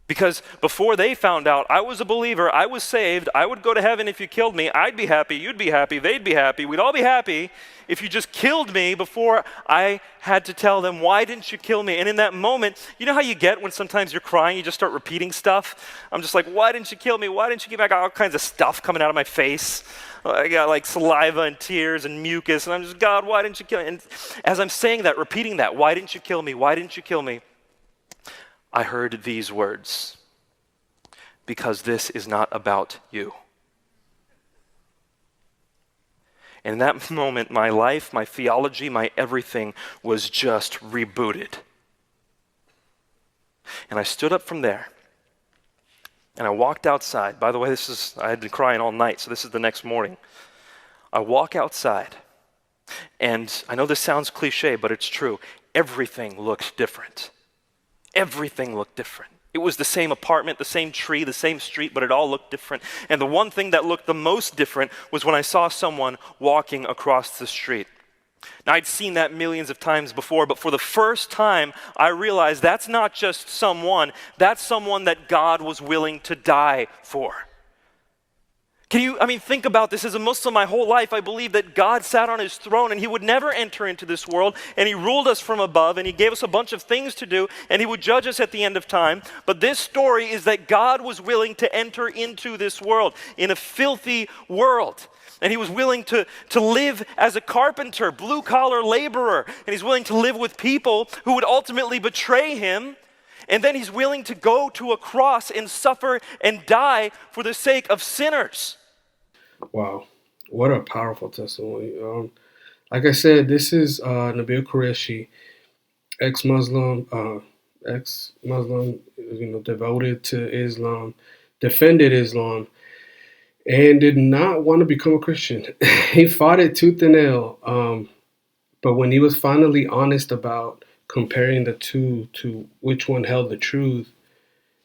Because before they found out I was a believer, I was saved, I would go to heaven if you killed me, I'd be happy, you'd be happy, they'd be happy, we'd all be happy if you just killed me before I had to tell them, why didn't you kill me? And in that moment, you know how you get when sometimes you're crying, you just start repeating stuff? I'm just like, why didn't you kill me? Why didn't you give me? I got all kinds of stuff coming out of my face. I got like saliva and tears and mucus, and I'm just, God, why didn't you kill me? And as I'm saying that, repeating that, why didn't you kill me? Why didn't you kill me? I heard these words, because this is not about you. And in that moment, my life, my theology, my everything was just rebooted. And I stood up from there, and I walked outside. By the way, I had been crying all night, so this is the next morning. I walk outside, and I know this sounds cliche, but it's true. Everything looked different. Everything looked different. It was the same apartment, the same tree, the same street, but it all looked different. And the one thing that looked the most different was when I saw someone walking across the street. Now, I'd seen that millions of times before, but for the first time, I realized that's not just someone, that's someone that God was willing to die for. Think about this. As a Muslim, my whole life, I believed that God sat on his throne and he would never enter into this world, and he ruled us from above, and he gave us a bunch of things to do, and he would judge us at the end of time. But this story is that God was willing to enter into this world, in a filthy world. And he was willing to live as a carpenter, blue-collar laborer, and he's willing to live with people who would ultimately betray him. And then he's willing to go to a cross and suffer and die for the sake of sinners. Wow, what a powerful testimony. Like I said, this is Nabeel Qureshi, ex-Muslim, devoted to Islam, defended Islam, and did not want to become a Christian. He fought it tooth and nail. But when he was finally honest about comparing the two to which one held the truth,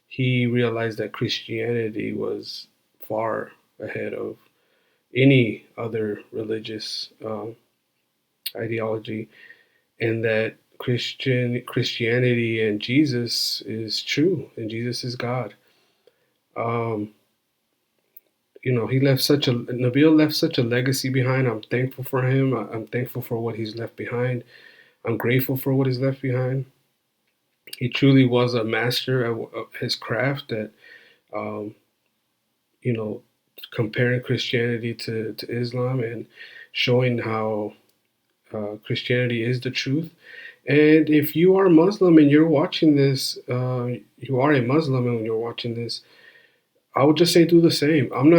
he realized that Christianity was far ahead of any other religious ideology, and that Christianity and Jesus is true, and Jesus is God. Um, Nabeel left such a legacy behind. I'm thankful for him. I'm thankful for what he's left behind. I'm grateful for what he's left behind. He truly was a master at his craft. That um, you know, comparing Christianity to Islam and showing how Christianity is the truth. And if you are Muslim and you're watching this, you are a Muslim, and when you're watching this, I would just say do the same. I'm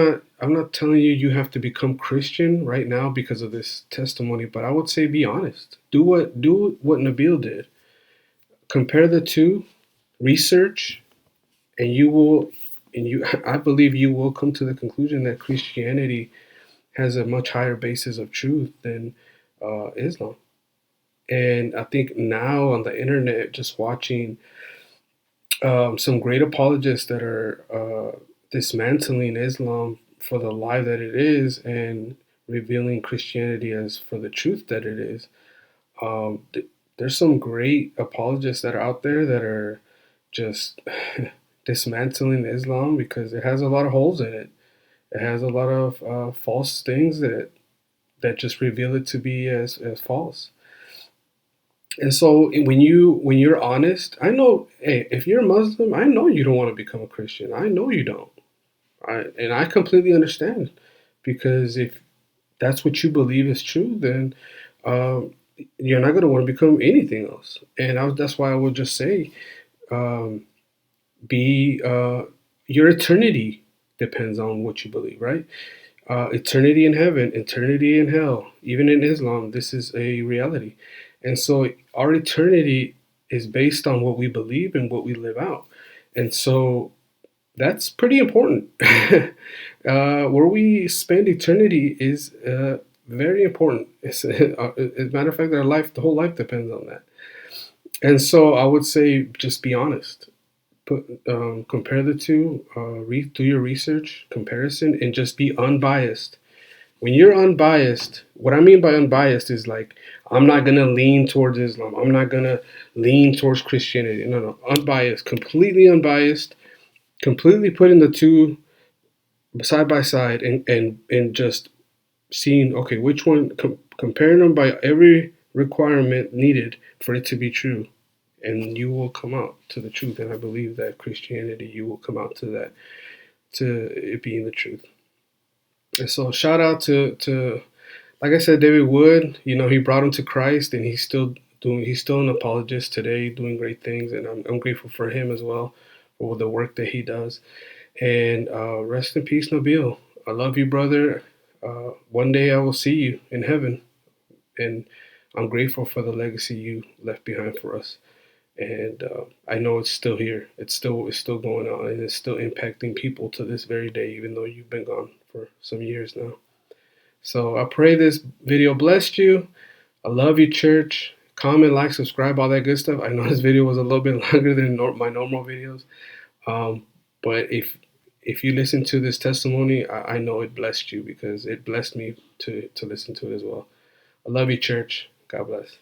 not telling you you have to become Christian right now because of this testimony, but I would say be honest. Do what Nabeel did. Compare the two, research, and you will and you I believe you will come to the conclusion that Christianity has a much higher basis of truth than Islam. And I think now on the internet, just watching some great apologists that are dismantling Islam for the lie that it is and revealing Christianity as for the truth that it is. There's some great apologists that are out there that are just dismantling Islam because it has a lot of holes in it. It has a lot of false things that just reveal it to be as false. And so when you're honest, I know, hey, if you're a Muslim, I know you don't want to become a Christian. I know you don't. And I completely understand, because if that's what you believe is true, then um, you're not going to want to become anything else. And that's why I would just say, um, be your eternity depends on what you believe, right? Eternity in heaven, eternity in hell, even in Islam, this is a reality. And so our eternity is based on what we believe and what we live out. And so that's pretty important. Where we spend eternity is very important. It's, as a matter of fact, our life, the whole life depends on that. And so I would say just be honest. Compare the two, do your research, comparison, and just be unbiased. When you're unbiased, what I mean by unbiased is like, I'm not going to lean towards Islam. I'm not going to lean towards Christianity. No, no. Unbiased, completely putting the two side by side and just seeing, okay, which one, comparing them by every requirement needed for it to be true. And you will come out to the truth. And I believe that Christianity, you will come out to that, to it being the truth. And so shout out to like I said, David Wood, he brought him to Christ, and he's still an apologist today, doing great things, and I'm grateful for him as well for the work that he does. And rest in peace, Nabeel. I love you, brother. One day I will see you in heaven, and I'm grateful for the legacy you left behind for us. And I know it's still here. It's still going on, and it's still impacting people to this very day, even though you've been gone for some years now. So I pray this video blessed you. I love you, church. Comment, like, subscribe, all that good stuff. I know this video was a little bit longer than my normal videos, um, but if you listen to this testimony, I know it blessed you, because it blessed me to listen to it as well. I love you, church. God bless.